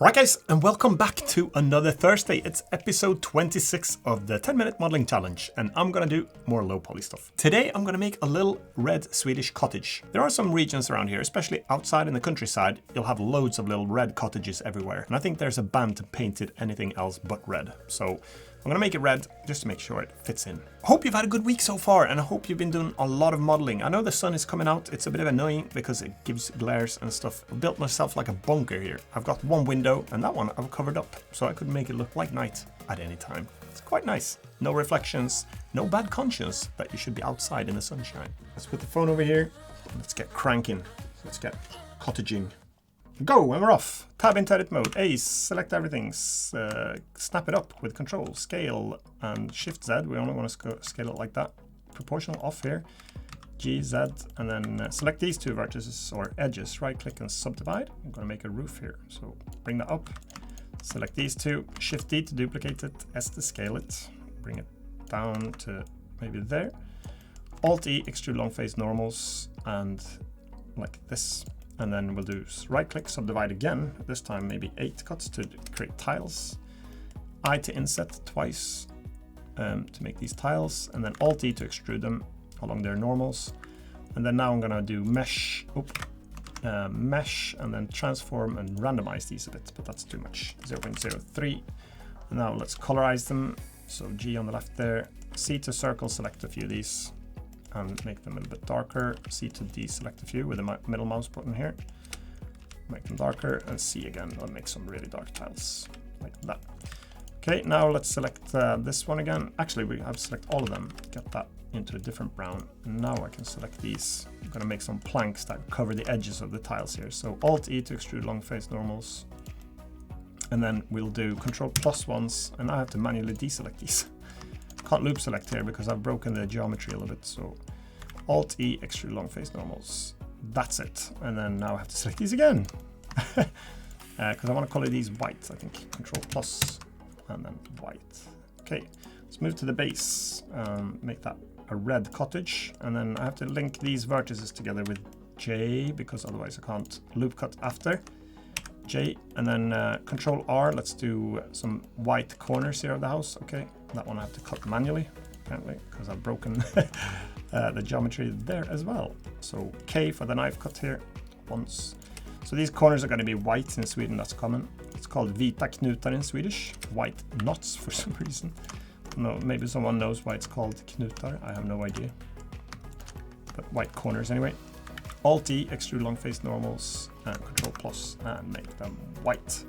Right guys, and welcome back to another Thursday. It's episode 26 of the 10-minute modeling challenge, and I'm gonna do more low poly stuff. Today I'm gonna make a little red Swedish cottage. There are some regions around here, especially outside in the countryside, you'll have loads of little red cottages everywhere. And I think there's a ban to paint it anything else but red. So I'm gonna make it red just to make sure it fits in. I hope you've had a good week so far, and I hope you've been doing a lot of modeling. I know the sun is coming out. It's a bit of annoying because it gives glares and stuff. I've built myself like a bunker here. I've got one window and that one I've covered up so I could make it look like night at any time. It's quite nice. No reflections, no bad conscience that you should be outside in the sunshine. Let's put the phone over here. Let's get cranking. Let's get cottaging. Go, and we're off. Tab into edit mode. A, select everything. Snap it up with control, scale, and shift Z. We only want to scale it like that. Proportional off here. G, Z, and then select these two vertices or edges. Right click and subdivide. I'm going to make a roof here. So bring that up. Select these two. Shift D to duplicate it. S to scale it. Bring it down to maybe there. Alt E, extrude long face normals, and like this. And then we'll do right click, subdivide again, this time maybe 8 cuts to create tiles. I to inset twice to make these tiles, and then Alt E to extrude them along their normals. And then now I'm gonna do mesh, mesh, and then transform and randomize these a bit, but that's too much, 0.03. And now let's colorize them. So G on the left there, C to circle, select a few of these, and make them a little bit darker. C to deselect a few with the middle mouse button here. Make them darker, and C again, I'll make some really dark tiles, like that. Okay, now let's select this one again. Actually, we have to select all of them, get that into a different brown. Now I can select these. I'm gonna make some planks that cover the edges of the tiles here. So Alt E to extrude long face normals. And then we'll do Control plus once, and I have to manually deselect these. Can't loop select here because I've broken the geometry a little bit. So Alt E, extrude long face normals. That's it. And then now I have to select these again because I want to color these white. I think Control plus and then white. Okay, let's move to the base. Make that a red cottage, and then I have to link these vertices together with J because otherwise I can't loop cut after. J, and then Control R. Let's do some white corners here of the house. Okay, that one I have to cut manually apparently because I've broken the geometry there as well. So K for the knife cut here once. So these corners are going to be white in Sweden. That's common. It's called vita knutar in Swedish. White knots for some reason. No, maybe someone knows why it's called knutar. I have no idea. But white corners anyway. Alt E, extrude long face normals, and Control plus, and make them white.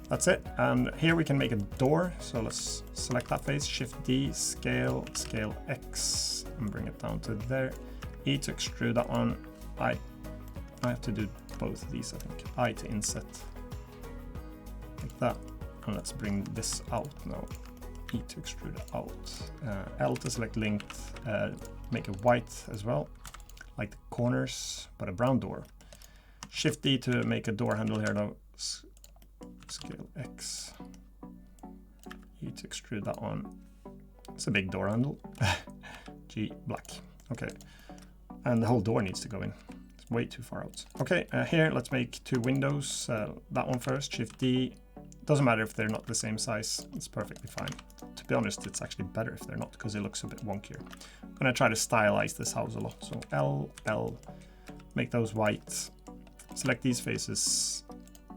That's it. And here we can make a door. So let's select that face, Shift D, scale, scale X, and bring it down to there. E to extrude that one. I have to do both of these, I think. I to inset, like that. And let's bring this out now. E to extrude out. L to select linked, make it white as well, like the corners, but a brown door. Shift D to make a door handle here now. Scale X. E to extrude that one. It's a big door handle. G, black. Okay. And the whole door needs to go in. It's way too far out. Okay, here let's make 2 windows. That one first, Shift D. Doesn't matter if they're not the same size. It's perfectly fine. To be honest, it's actually better if they're not because it looks a bit wonkier. I'm gonna try to stylize this house a lot. So L, L, make those white. Select these faces.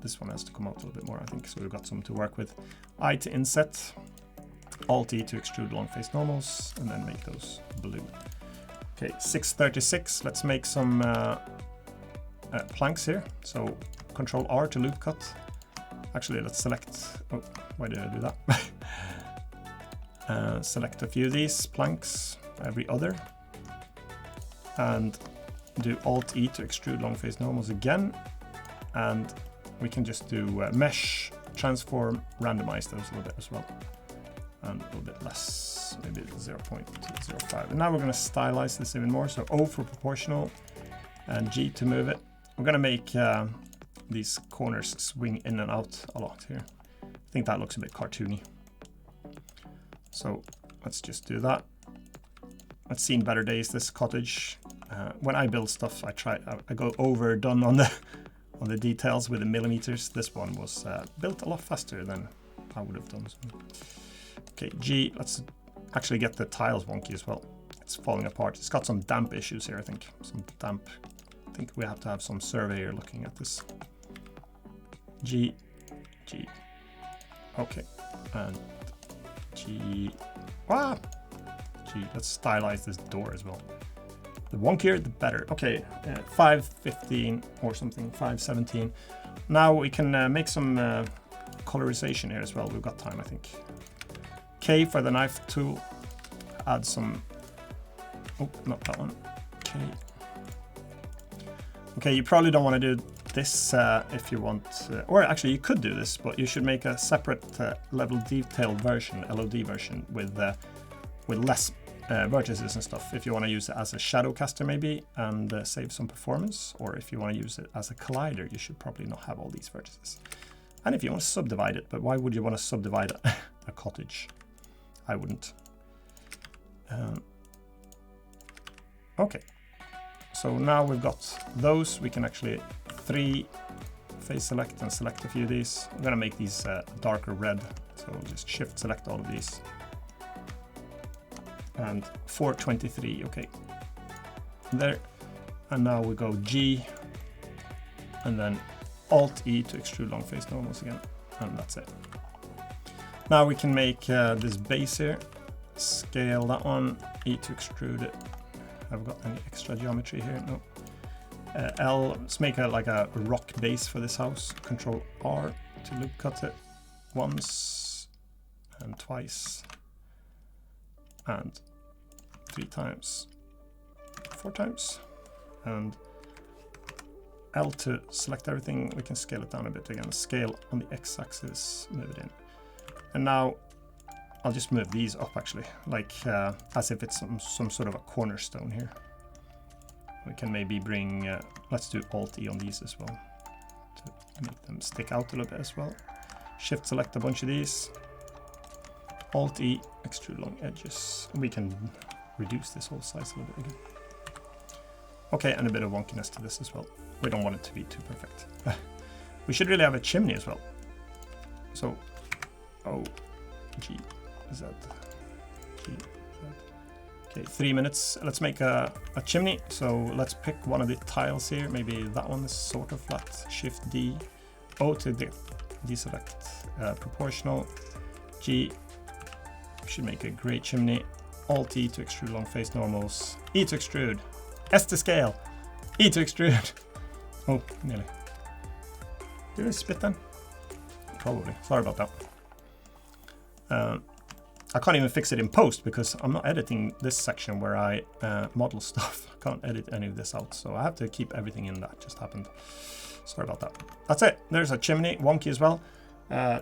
This one has to come out a little bit more, I think, so we've got some to work with. I to inset, Alt E to extrude long face normals, and then make those blue. Okay, 636. Let's make some planks here. So Control R to loop cut. Actually, let's select. Oh, why did I do that? Select a few of these planks, every other, and do Alt E to extrude long face normals again, and we can just do mesh, transform, randomize those a little bit as well, and a little bit less, maybe 0.05. And now we're going to stylize this even more. So O for proportional, and G to move it. We're going to make these corners swing in and out a lot here. I think that looks a bit cartoony. So let's just do that. I've seen better days, this cottage. When I build stuff, I go overdone on on the details with the millimeters. This one was built a lot faster than I would have done. So. Okay, G, let's actually get the tiles wonky as well. It's falling apart. It's got some damp issues here, I think. Some damp. I think we have to have some surveyor looking at this. G, G. Okay, and G. Ah! G, let's stylize this door as well. The wonkier, the better. Okay, 515 or something, 517. Now we can make some colorization here as well. We've got time, I think. K for the knife tool. Add some. Oh, not that one. K. Okay, you probably don't want to do this if you want, or actually you could do this, but you should make a separate level detail version, LOD version, with less vertices and stuff. If you want to use it as a shadow caster maybe and save some performance, or if you want to use it as a collider, you should probably not have all these vertices. And if you want to subdivide it, but why would you want to subdivide a cottage? I wouldn't. Okay, so now we've got those. We can actually face select and select a few of these. I'm gonna make these darker red, so we'll just shift select all of these. And 423, okay. There, and now we go G, and then Alt E to extrude long face normals again, and that's it. Now we can make this base here, scale that one, E to extrude it. Have we got any extra geometry here? No. L, let's make like a rock base for this house. Control R to loop cut it once and twice and 3 times, 4 times, and L to select everything. We can scale it down a bit again. Scale on the X-axis, move it in. And now I'll just move these up actually, like as if it's some sort of a cornerstone here. We can maybe bring, let's do Alt E on these as well to make them stick out a little bit as well. Shift select a bunch of these. Alt E, extrude long edges. And we can reduce this whole size a little bit again. Okay, and a bit of wonkiness to this as well. We don't want it to be too perfect. We should really have a chimney as well. So, O, G, Z, G, Z. Okay, 3 minutes. Let's make a chimney. So let's pick one of the tiles here. Maybe that one is sort of flat. Shift D, O to deselect proportional. G, should make a gray chimney. Alt E to extrude long face normals. E to extrude. S to scale. E to extrude. Oh, nearly. Did I spit then? Probably. Sorry about that. I can't even fix it in post because I'm not editing this section where I model stuff. I can't edit any of this out, so I have to keep everything in. That just happened. Sorry about that. That's it. There's a chimney, wonky as well.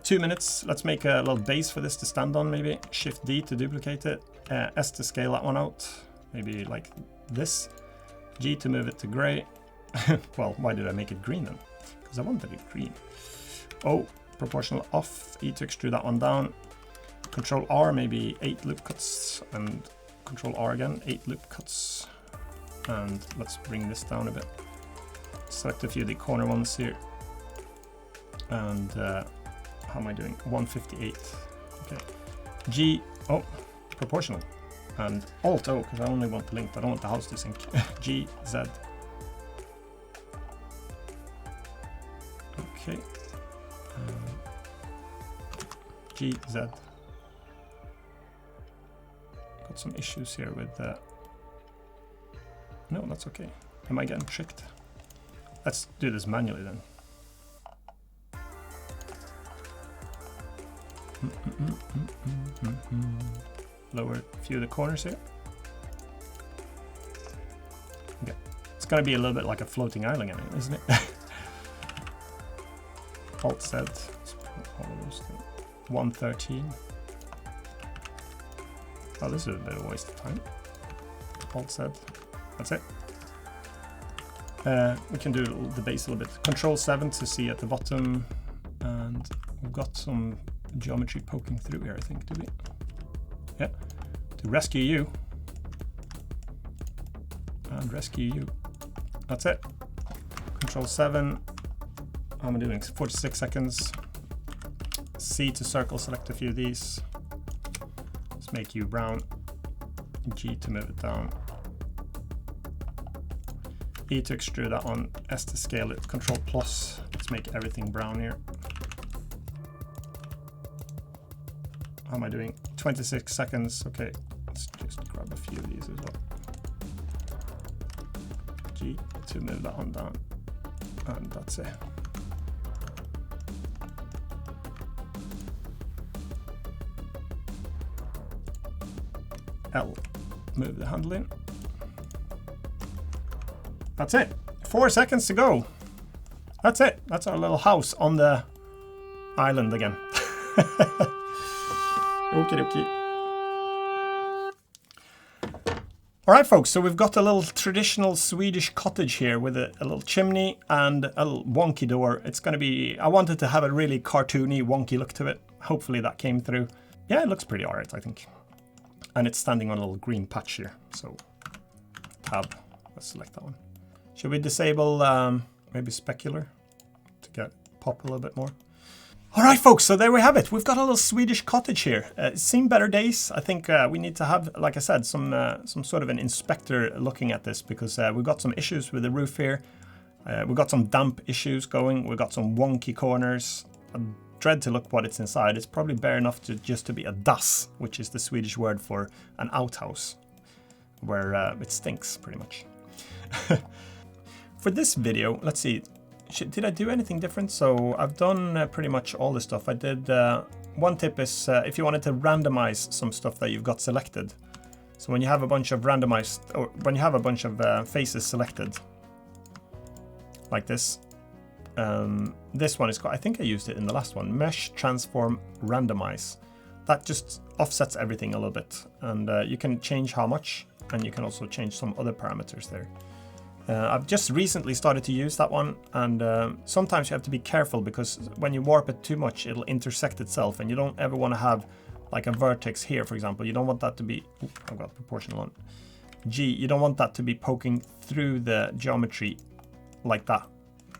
2 minutes. Let's make a little base for this to stand on maybe. Shift D to duplicate it. S to scale that one out. Maybe like this. G to move it to gray. Well, why did I make it green then? Because I wanted it green. O, proportional off. E to extrude that one down. Control R, maybe 8 loop cuts, and Control R again, 8 loop cuts. And let's bring this down a bit. Select a few of the corner ones here. And how am I doing? 158. Okay. G, oh, proportional. And Alt O, because I only want the link, I don't want the house to sync. G, Z. Okay. G, Z. Got some issues here with no, that's okay. Am I getting tricked? Let's do this manually then. Lower a few of the corners here. Okay. It's gonna be a little bit like a floating island, isn't it? Alt Z. Let's put all of those things. 113. Oh, this is a bit of a waste of time. Alt Z. That's it. We can do the base a little bit. Control 7 to see at the bottom. And we've got some geometry poking through here, I think, do we? Yeah. To rescue you. And rescue you. That's it. Control 7. How am I doing? 46 seconds. C to circle, select a few of these. Let's make you brown. G to move it down. E to extrude that one. S to scale it. Control plus. Let's make everything brown here. How am I doing? 26 seconds. Okay, let's just grab a few of these as well. G to move that one down. And that's it. L, move the handle in. That's it. 4 seconds to go. That's it. That's our little house on the island again. Okie dokie. All right, folks, so we've got a little traditional Swedish cottage here with a little chimney and a little wonky door. It's going to be, I wanted to have a really cartoony, wonky look to it. Hopefully that came through. Yeah, it looks pretty all right, I think. And it's standing on a little green patch here. So tab, let's select that one. Should we disable maybe specular to get pop a little bit more? All right, folks, so there we have it. We've got a little Swedish cottage here. It's seen better days. I think we need to have, like I said, some sort of an inspector looking at this because we've got some issues with the roof here. We've got some damp issues going. We've got some wonky corners. I dread to look what it's inside. It's probably bare enough to just to be a dass, which is the Swedish word for an outhouse, where it stinks pretty much. For this video, let's see. Did I do anything different? So I've done pretty much all the stuff. I did, one tip is if you wanted to randomize some stuff that you've got selected. So when you have a bunch of randomized, or when you have a bunch of faces selected, like this, this one is called, I think I used it in the last one, Mesh, Transform, Randomize. That just offsets everything a little bit. And you can change how much, and you can also change some other parameters there. I've just recently started to use that one, and sometimes you have to be careful because when you warp it too much, it'll intersect itself, and you don't ever want to have like a vertex here, for example. You don't want that to be, I've got proportional on. G, you don't want that to be poking through the geometry like that.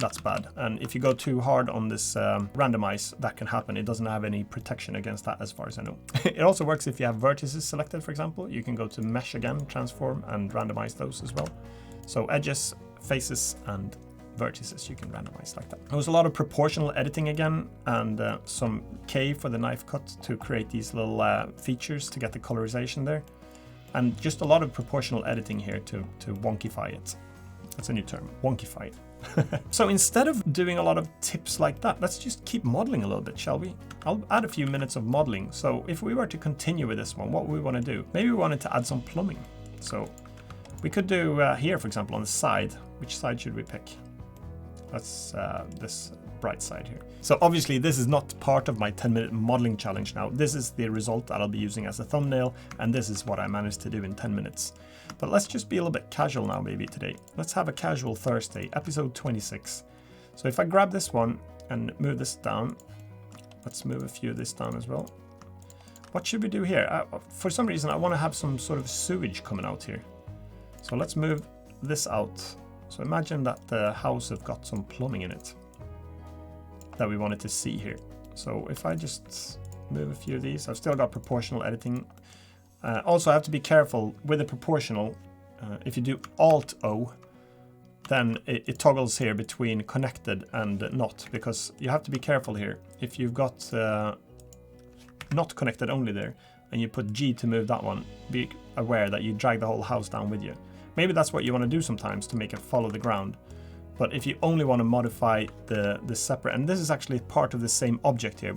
That's bad. And if you go too hard on this randomize, that can happen. It doesn't have any protection against that as far as I know. It also works if you have vertices selected, for example. You can go to Mesh again, Transform, and randomize those as well. So edges, faces, and vertices you can randomize like that. There was a lot of proportional editing again, and some K for the knife cut to create these little features to get the colorization there. And just a lot of proportional editing here to wonkify it. That's a new term, wonkify it. So instead of doing a lot of tips like that, let's just keep modeling a little bit, shall we? I'll add a few minutes of modeling. So if we were to continue with this one, what we want to do? Maybe we wanted to add some plumbing. So we could do here, for example, on the side. Which side should we pick? That's this bright side here. So obviously this is not part of my 10-minute modeling challenge now. This is the result that I'll be using as a thumbnail, and this is what I managed to do in 10 minutes. But let's just be a little bit casual now maybe today. Let's have a casual Thursday, episode 26. So if I grab this one and move this down, let's move a few of this down as well. What should we do here? For some reason I want to have some sort of sewage coming out here. So let's move this out. So imagine that the house have got some plumbing in it that we wanted to see here. So if I just move a few of these, I've still got proportional editing. Also I have to be careful with the proportional. If you do Alt-O, then it toggles here between connected and not, because you have to be careful here. If you've got not connected only there, and you put G to move that one, be aware that you drag the whole house down with you. Maybe that's what you want to do sometimes to make it follow the ground. But if you only want to modify the separate, and this is actually part of the same object here.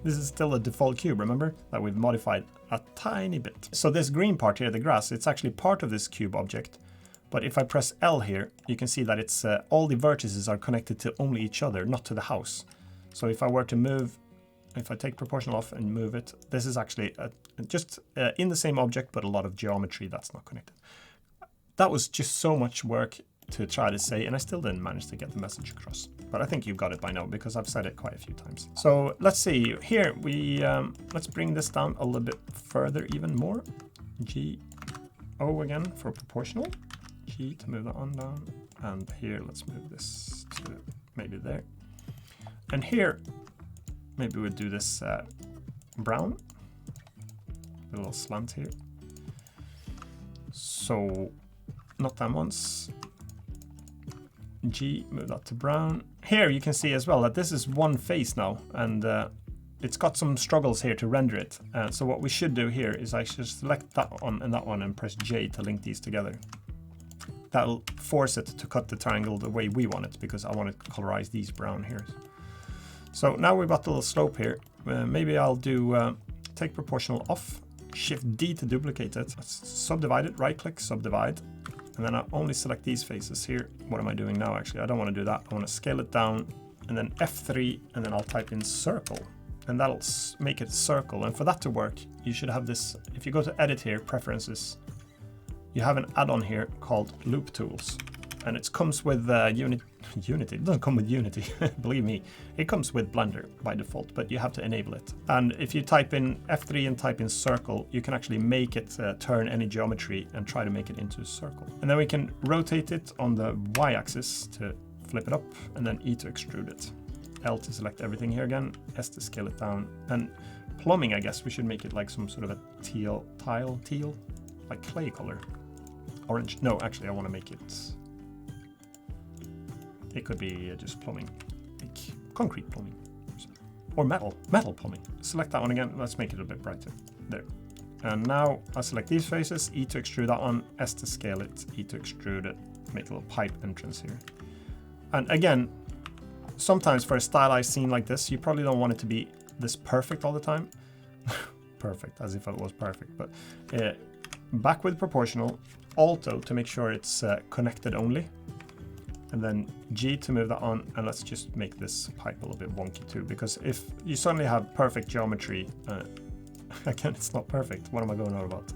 This is still a default cube, remember? That we've modified a tiny bit. So this green part here, the grass, it's actually part of this cube object. But if I press L here, you can see that it's all the vertices are connected to only each other, not to the house. So if I were to move, if I take proportional off and move it, this is actually just in the same object, but a lot of geometry that's not connected. That was just so much work to try to say, and I still didn't manage to get the message across. But I think you've got it by now because I've said it quite a few times. So let's see, here we, let's bring this down a little bit further even more. G, O again for proportional. G to move that on down. And here, let's move this to maybe there. And here, maybe we'll do this brown. A little slant here. So, not that once. G, move that to brown. Here you can see as well that this is one face now, and it's got some struggles here to render it. So what we should do here is I should select that one and press J to link these together. That'll force it to cut the triangle the way we want it, because I want to colorize these brown here. So now we've got the little slope here. Maybe I'll do take proportional off, Shift D to duplicate it. Let's subdivide it, right click, subdivide. And then I'll only select these faces here. What am I doing now? Actually, I don't want to do that. I want to scale it down and then F3, and then I'll type in circle, and that'll make it a circle. And for that to work, you should have this. If you go to edit here, preferences, you have an add-on here called loop tools, and it comes with Unity. It doesn't come with Unity, believe me. It comes with Blender by default, but you have to enable it. And if you type in F3 and type in circle, you can actually make it turn any geometry and try to make it into a circle. And then we can rotate it on the Y-axis to flip it up, and then E to extrude it. L to select everything here again, S to scale it down. And plumbing, I guess we should make it like some sort of a teal, like clay color. Orange, no, actually I want to make it, it could be just plumbing, like concrete plumbing, or metal plumbing. Select that one again, let's make it a bit brighter, there. And now I select these faces, E to extrude that one, S to scale it, E to extrude it, make a little pipe entrance here. And again, sometimes for a stylized scene like this, you probably don't want it to be this perfect all the time. Perfect, as if it was perfect, but back with proportional, Alto to make sure it's connected only, and then G to move that on, and let's just make this pipe a little bit wonky too, because if you suddenly have perfect geometry, again, it's not perfect. What am I going on about?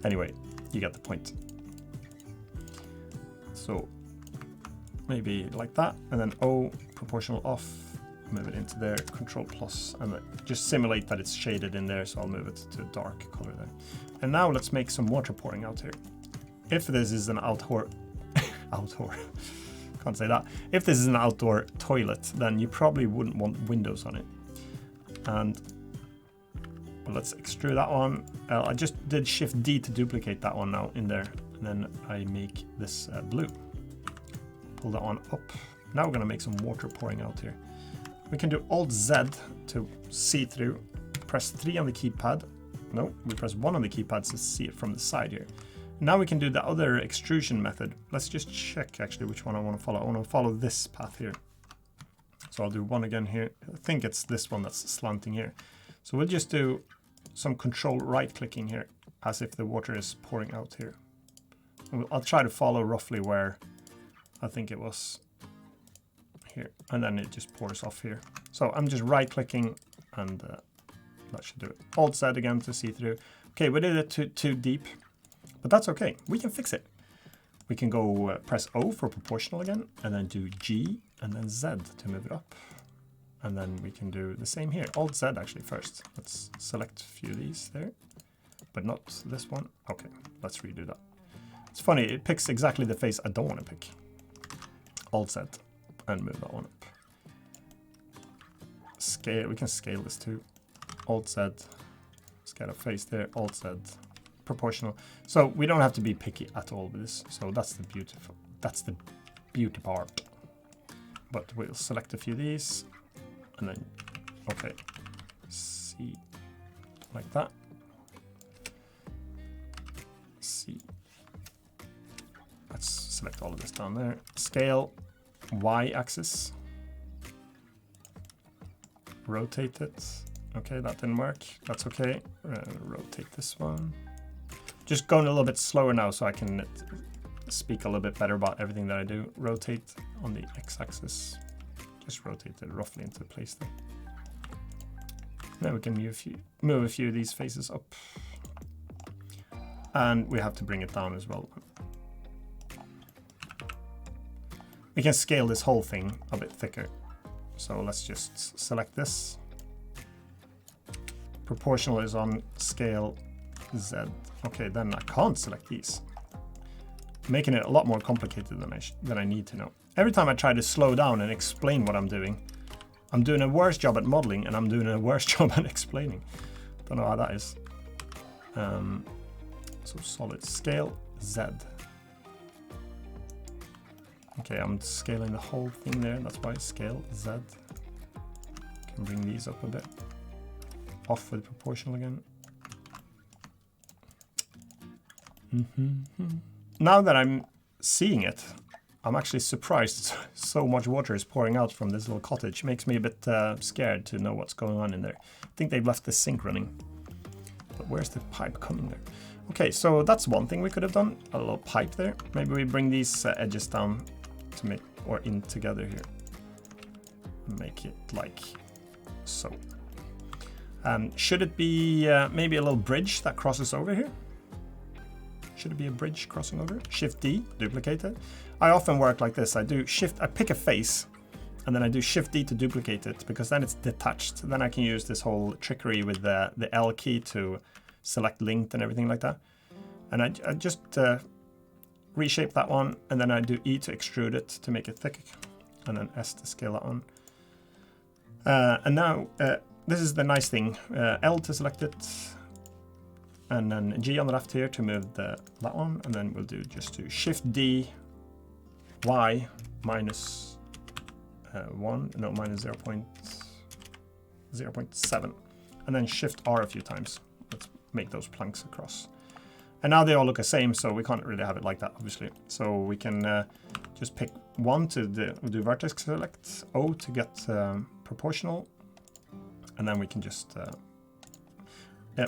Anyway, you get the point. So maybe like that, and then O, proportional off, move it into there, Control plus, and just simulate that it's shaded in there, so I'll move it to a dark color there. And now let's make some water pouring out here. If this is an outdoor, can't say that. If this is an outdoor toilet, then you probably wouldn't want windows on it. And well, let's extrude that one. I just did Shift D to duplicate that one now in there. And then I make this blue. Pull that one up. Now we're gonna make some water pouring out here. We can do Alt Z to see through. Press 3 on the keypad. No, we press 1 on the keypad to see it from the side here. Now we can do the other extrusion method. Let's just check actually which one I want to follow. I want to follow this path here. So I'll do one again here. I think it's this one that's slanting here. So we'll just do some control right clicking here as if the water is pouring out here. I'll try to follow roughly where I think it was here. And then it just pours off here. So I'm just right clicking, and that should do it. Alt Z again to see through. Okay, we did it too deep. But that's okay, we can fix it. We can go press O for proportional again, and then do G, and then Z to move it up. And then we can do the same here, Alt Z actually first. Let's select a few of these there, but not this one. Okay, let's redo that. It's funny, it picks exactly the face I don't want to pick. Alt Z, and move that one up. Scale, we can scale this too. Alt Z, let's get a face there, Alt Z. Proportional, so we don't have to be picky at all with this. So that's the beauty part. But we'll select a few of these, and then okay, see, like that. See, let's select all of this down there. Scale, Y-axis, rotate it. Okay, that didn't work. That's okay. Rotate this one. Just going a little bit slower now so I can speak a little bit better about everything that I do. Rotate on the X-axis. Just rotate it roughly into place there. Now we can move a few of these faces up. And we have to bring it down as well. We can scale this whole thing a bit thicker. So let's just select this. Proportional is on scale Z. Okay, then I can't select these. Making it a lot more complicated than I need to know. Every time I try to slow down and explain what I'm doing, I'm doing a worse job at modeling and I'm doing a worse job at explaining. Don't know how that is. So solid scale Z. Okay, I'm scaling the whole thing there. That's why scale Z. Can bring these up a bit. Off with proportional again. Now that I'm seeing it, I'm actually surprised so much water is pouring out from this little cottage. Makes me a bit scared to know what's going on in there. I think they've left the sink running. But where's the pipe coming there? Okay, so that's one thing we could have done. A little pipe there. Maybe we bring these edges down to make, or in together here. Make it like so. Should it be maybe a little bridge that crosses over here? Should it be a bridge crossing over? Shift D, duplicate it. I often work like this. I pick a face and then I do Shift D to duplicate it because then it's detached. Then I can use this whole trickery with the L key to select linked and everything like that. And I just reshape that one and then I do E to extrude it to make it thick and then S to scale that on. And now this is the nice thing. L to select it and then G on the left here to move that one, and then we'll just do Shift D, Y minus 1, no, minus 0.7, and then Shift R a few times. Let's make those planks across. And now they all look the same, so we can't really have it like that, obviously. So we can just pick one to do vertex select, O to get proportional, and then we can just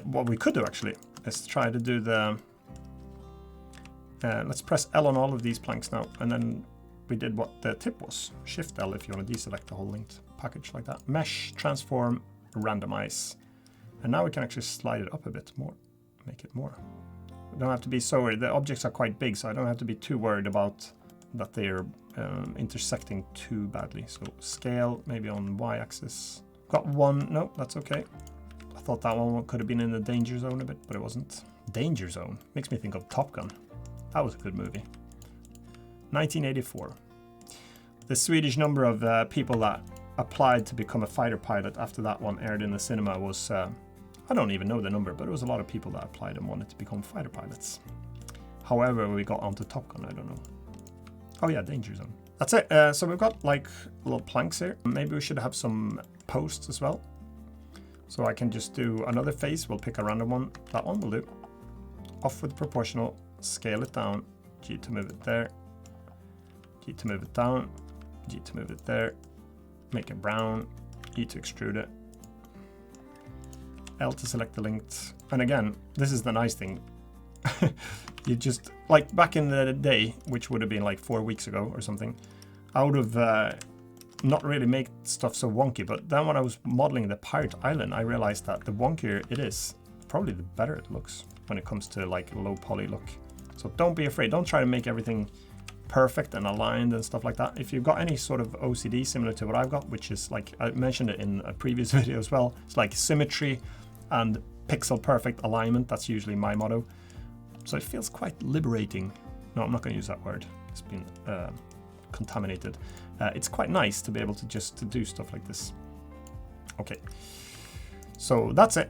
what we could do actually is try to do the let's press L on all of these planks now, and then we did what the tip was. Shift L if you want to deselect the whole linked package like that. Mesh, transform, randomize, and now we can actually slide it up a bit more, make it more. We don't have to be so worried. The objects are quite big, so I don't have to be too worried about that they're intersecting too badly. So scale maybe on Y-axis. Got one, no, that's okay. I thought that one could have been in the danger zone a bit, but it wasn't. Danger zone makes me think of Top Gun. That was a good movie. 1984. The Swedish number of people that applied to become a fighter pilot after that one aired in the cinema was, I don't even know the number, but it was a lot of people that applied and wanted to become fighter pilots. However, we got onto Top Gun, I don't know. Oh yeah, danger zone. That's it. So we've got like little planks here. Maybe we should have some posts as well. So I can just do another face. We'll pick a random one. That one will do. Off with proportional. Scale it down. G to move it there. G to move it down. G to move it there. Make it brown. E to extrude it. L to select the linked. And again, this is the nice thing. You just, like back in the day, which would have been like 4 weeks ago or something, I would have not really make stuff so wonky, but then when I was modeling the pirate island, I realized that the wonkier it is, probably the better it looks when it comes to like low poly look. So don't be afraid. Don't try to make everything perfect and aligned and stuff like that. If you've got any sort of OCD similar to what I've got, which is like, I mentioned it in a previous video as well, it's like symmetry and pixel perfect alignment. That's usually my motto. So it feels quite liberating. No, I'm not going to use that word. It's been contaminated. It's quite nice to be able to just do stuff like this. Okay, so that's it.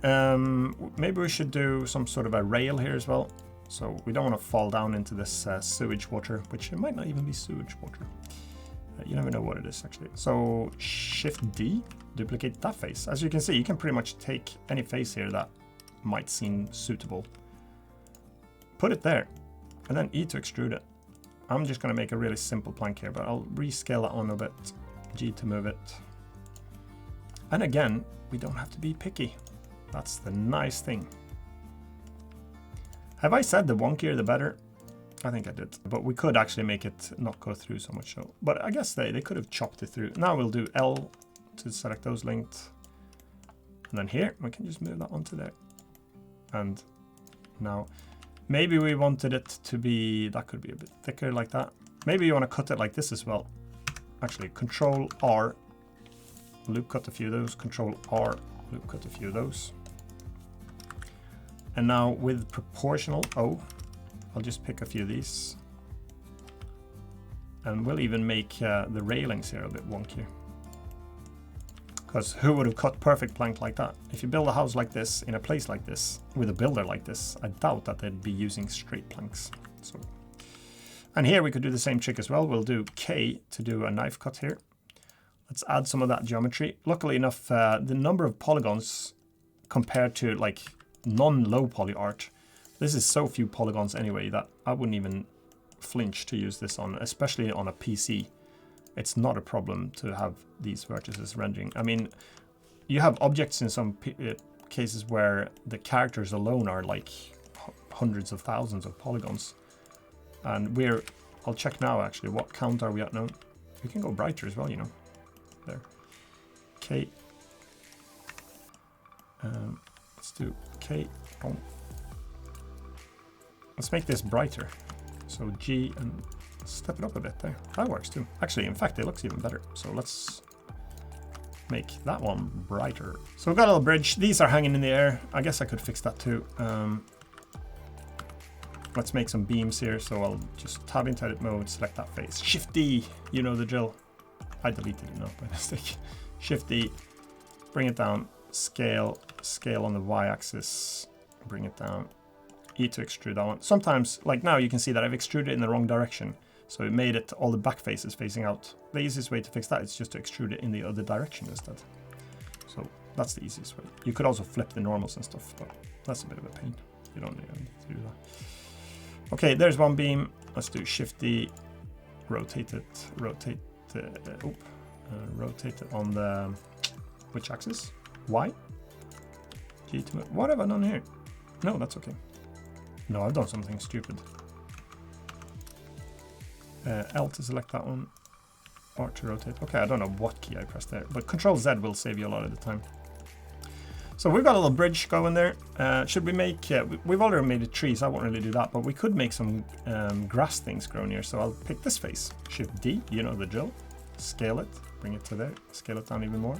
Maybe we should do some sort of a rail here as well. So we don't want to fall down into this sewage water, which it might not even be sewage water. You never know what it is actually. So Shift D, duplicate that face. As you can see, you can pretty much take any face here that might seem suitable. Put it there, and then E to extrude it. I'm just going to make a really simple plank here, but I'll rescale that one a bit. G to move it. And again, we don't have to be picky. That's the nice thing. Have I said the wonkier the better? I think I did. But we could actually make it not go through so much. So, but I guess they could have chopped it through. Now we'll do L to select those linked. And then here, we can just move that onto there. And now, maybe we wanted it to be, that could be a bit thicker like that. Maybe you want to cut it like this as well. Actually, Control R, loop cut a few of those. Control R, loop cut a few of those. And now with proportional O, I'll just pick a few of these. And we'll even make the railings here a bit wonkier. Because who would have cut perfect plank like that? If you build a house like this in a place like this with a builder like this, I doubt that they'd be using straight planks. So, and here we could do the same trick as well. We'll do K to do a knife cut here. Let's add some of that geometry. Luckily enough, the number of polygons compared to like non-low poly art, this is so few polygons anyway that I wouldn't even flinch to use this on, especially on a PC. It's not a problem to have these vertices rendering. I mean, you have objects in some cases where the characters alone are like hundreds of thousands of polygons. And I'll check now actually, what count are we at now? We can go brighter as well, you know. There. K. Let's do K. Oh. Let's make this brighter. So G and step it up a bit there. That works too. Actually, in fact, it looks even better. So let's make that one brighter. So we've got a little bridge. These are hanging in the air. I guess I could fix that too. Let's make some beams here. So I'll just tab into edit mode, select that face. Shift D, you know the drill. I deleted it now by mistake. Shift D, bring it down, scale on the y-axis, bring it down. E to extrude that one. Sometimes, like now, you can see that I've extruded it in the wrong direction. So it made it all the back faces facing out. The easiest way to fix that is just to extrude it in the other direction instead. So that's the easiest way. You could also flip the normals and stuff, but that's a bit of a pain. You don't need to do that. Okay, there's one beam. Let's do Shift D, rotate it on the, which axis? Y? G to move. What have I done here? No, that's okay. No, I've done something stupid. L to select that one, R to rotate. Okay, I don't know what key I pressed there, but Control Z will save you a lot of the time. So we've got a little bridge going there. Should we make, we've already made a tree, so I won't really do that, but we could make some grass things growing here. So I'll pick this face, Shift D, you know the drill, scale it, bring it to there, scale it down even more.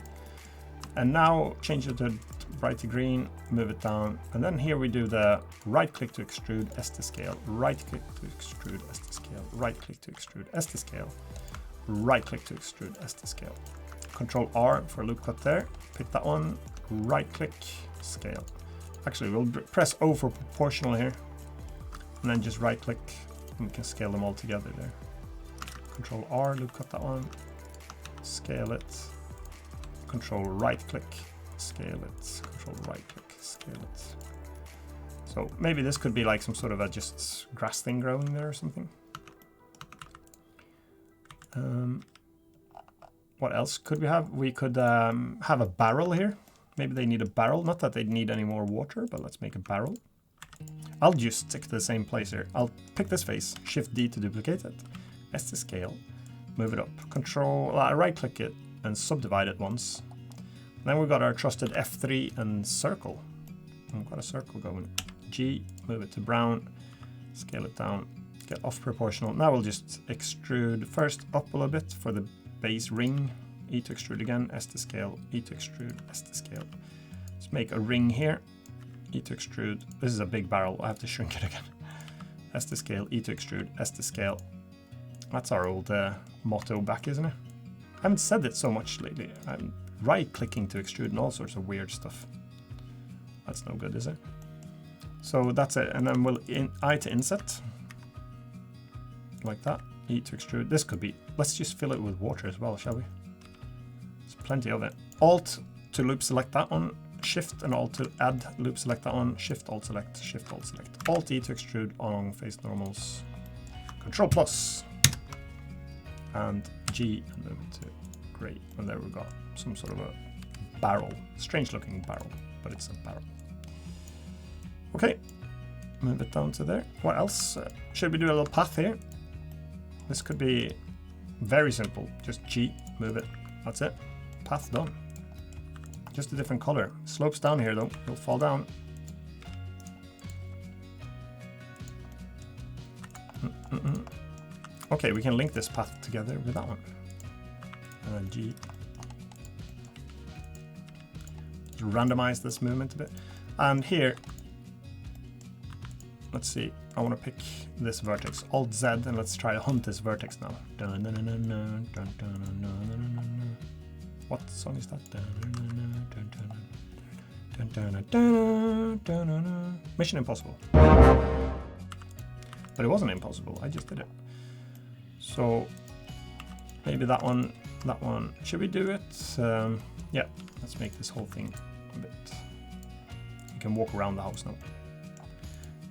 And now change it to bright to green, move it down. And then here we do the right click to extrude, S to scale, right click to extrude, S to scale, right click to extrude, S to scale, right click to extrude, S to scale. Control R for a loop cut there, pick that one, right click, scale. Actually, we'll press O for proportional here, and then just right click, and we can scale them all together there. Control R, loop cut that one, scale it, Control right click, scale it, Control right click, scale it. So maybe this could be like some sort of a just grass thing growing there or something. What else could we have? We could have a barrel here. Maybe they need a barrel. Not that they need any more water, but let's make a barrel. I'll just stick to the same place here. I'll pick this face, Shift D to duplicate it, S to scale, move it up, Control, right click it and subdivide it once. Then we've got our trusted F3 and circle. I've got a circle going. G, move it to brown, scale it down, get off proportional. Now we'll just extrude first up a little bit for the base ring. E to extrude again, S to scale, E to extrude, S to scale. Let's make a ring here. E to extrude. This is a big barrel. I have to shrink it again. S to scale, E to extrude, S to scale. That's our old motto back, isn't it? I haven't said it so much lately. I'm right-clicking to extrude and all sorts of weird stuff. That's no good, is it? So that's it. And then we'll I to inset. Like that. E to extrude. This could be... Let's just fill it with water as well, shall we? There's plenty of it. Alt to loop select that one. Shift and Alt to add loop select that one. Shift Alt select. Shift Alt select. Alt E to extrude on face normals. Control plus. And G and move it to gray. And there we go. Some sort of a barrel. Strange looking barrel, but it's a barrel. Okay. Move it down to there. What else? Should we do a little path here? This could be very simple. Just G, move it. That's it. Path done. Just a different color. Slopes down here though. It'll fall down. Okay, we can link this path together with that one. G. Just randomize this movement a bit. And here, let's see. I want to pick this vertex. Alt Z, and let's try to hunt this vertex now. What song is that? Mission Impossible. But it wasn't impossible, I just did it. So maybe that one. Should we do it? Yeah, let's make this whole thing a bit. You can walk around the house now.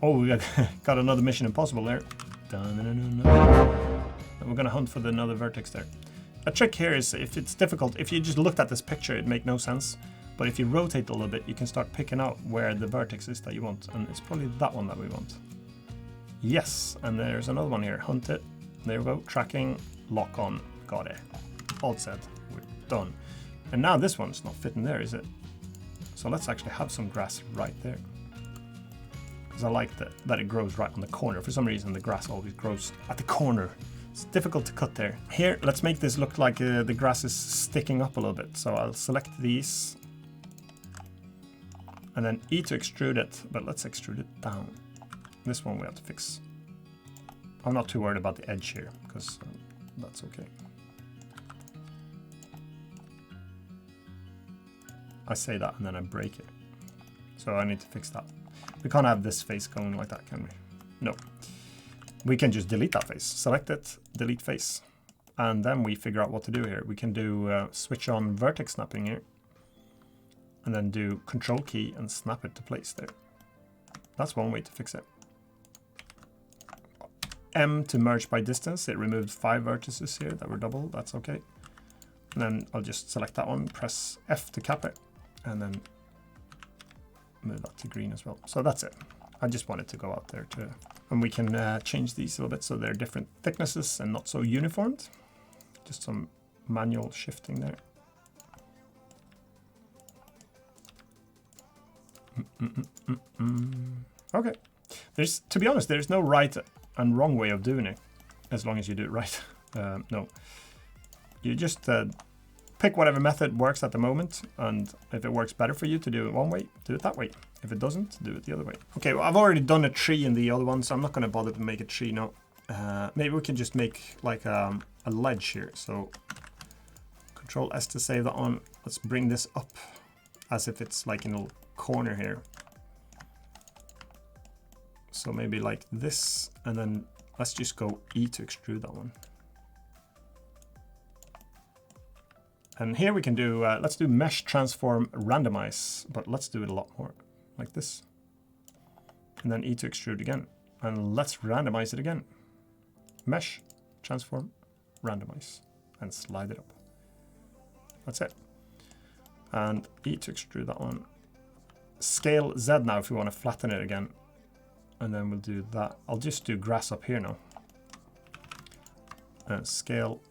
Oh, we got another Mission Impossible there. And we're gonna hunt for another vertex there. A trick here is if it's difficult, if you just looked at this picture, it'd make no sense. But if you rotate a little bit, you can start picking out where the vertex is that you want. And it's probably that one that we want. Yes, and there's another one here. Hunt it. There we go. Tracking. Lock on. Got it. Alt Z. We're done. And now this one's not fitting there, is it? So let's actually have some grass right there. Because I like that it grows right on the corner. For some reason, the grass always grows at the corner. It's difficult to cut there. Here, let's make this look like the grass is sticking up a little bit. So I'll select these. And then E to extrude it, but let's extrude it down. This one we have to fix. I'm not too worried about the edge here, because that's okay. I say that and then I break it. So I need to fix that. We can't have this face going like that, can we? No. We can just delete that face. Select it, delete face. And then we figure out what to do here. We can do switch on vertex snapping here. And then do Control key and snap it to place there. That's one way to fix it. M to merge by distance. It removed 5 vertices here that were double. That's okay. And then I'll just select that one, press F to cap it, and then move that to green as well. So that's it. I just wanted to go out there too. And we can change these a little bit so they're different thicknesses and not so uniformed. Just some manual shifting there. Okay. To be honest, there's no right and wrong way of doing it, as long as you do it right. No. You just pick whatever method works at the moment, and if it works better for you to do it one way, do it that way. If it doesn't, do it the other way. Okay, well, I've already done a tree in the other one, so I'm not going to bother to make a tree now. Maybe we can just make like a ledge here. So Control S to save that on. Let's bring this up as if it's like in a little corner here. So maybe like this, and then let's just go E to extrude that one. And here we can do, let's do mesh transform randomize, but let's do it a lot more like this. And then E to extrude again. And let's randomize it again. Mesh transform randomize and slide it up. That's it. And E to extrude that one. Scale Z now if we want to flatten it again. And then we'll do that. I'll just do grass up here now. And scale,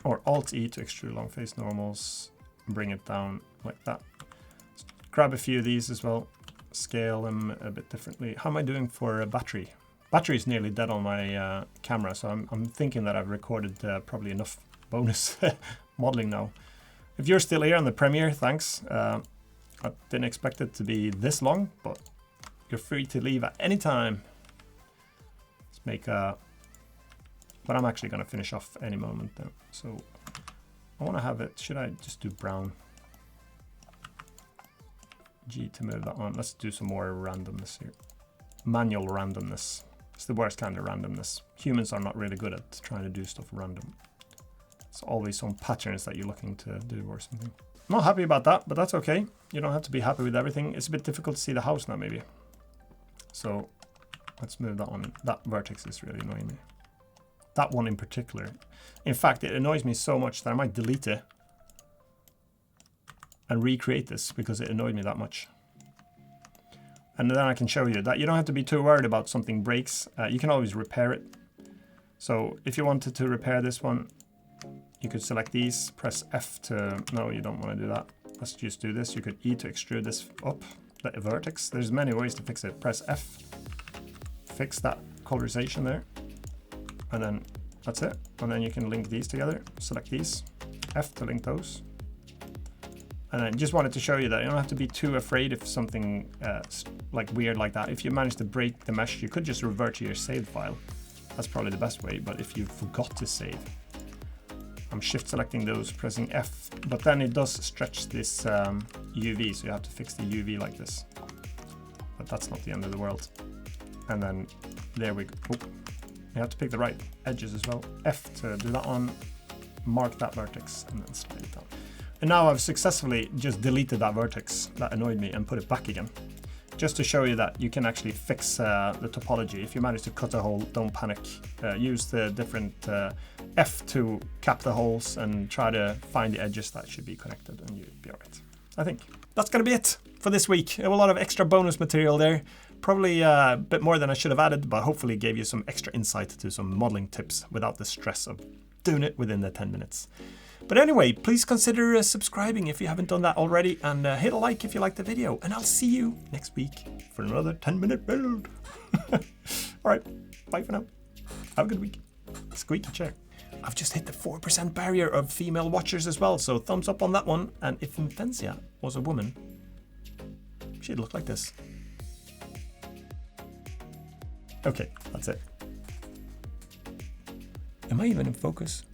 or Alt E to extrude long face normals. Bring it down like that. Grab a few of these as well. Scale them a bit differently. How am I doing for a battery? Battery is nearly dead on my camera, so I'm thinking that I've recorded probably enough bonus modeling now. If you're still here on the premiere, thanks. I didn't expect it to be this long, but you're free to leave at any time. Let's make a... But I'm actually going to finish off any moment now. So I want to have it... Should I just do brown? G to move that on. Let's do some more randomness here. Manual randomness. It's the worst kind of randomness. Humans are not really good at trying to do stuff random. It's always some patterns that you're looking to do or something. I'm not happy about that, but that's okay. You don't have to be happy with everything. It's a bit difficult to see the house now, maybe. So let's move that one. That vertex is really annoying me. That one in particular. In fact, it annoys me so much that I might delete it and recreate this because it annoyed me that much. And then I can show you that you don't have to be too worried about something breaks. You can always repair it. So if you wanted to repair this one, you could select these, press F to, no, you don't want to do that. Let's just do this. You could E to extrude this up, the vertex. There's many ways to fix it. Press F, fix that colorization there. And then that's it. And then you can link these together, select these, F to link those. And I just wanted to show you that you don't have to be too afraid if something like weird like that. If you manage to break the mesh, you could just revert to your saved file. That's probably the best way, but if you forgot to save, I'm shift selecting those, pressing F, but then it does stretch this UV, so you have to fix the UV like this. But that's not the end of the world. And then there we go. Oop. You have to pick the right edges as well. F to do that one, mark that vertex, and then slide it down. And now I've successfully just deleted that vertex that annoyed me and put it back again. Just to show you that you can actually fix the topology. If you manage to cut a hole, don't panic. Use the different F to cap the holes and try to find the edges that should be connected, and you'll be all right. I think that's going to be it for this week. A lot of extra bonus material there. Probably a bit more than I should have added, but hopefully gave you some extra insight to some modeling tips without the stress of doing it within the 10 minutes. But anyway, please consider subscribing if you haven't done that already, and hit a like if you liked the video, and I'll see you next week for another 10-minute build. All right, bye for now. Have a good week. Squeaky chair. I've just hit the 4% barrier of female watchers as well, so thumbs up on that one. And if Imphenzia was a woman, she'd look like this. Okay, that's it. Am I even in focus?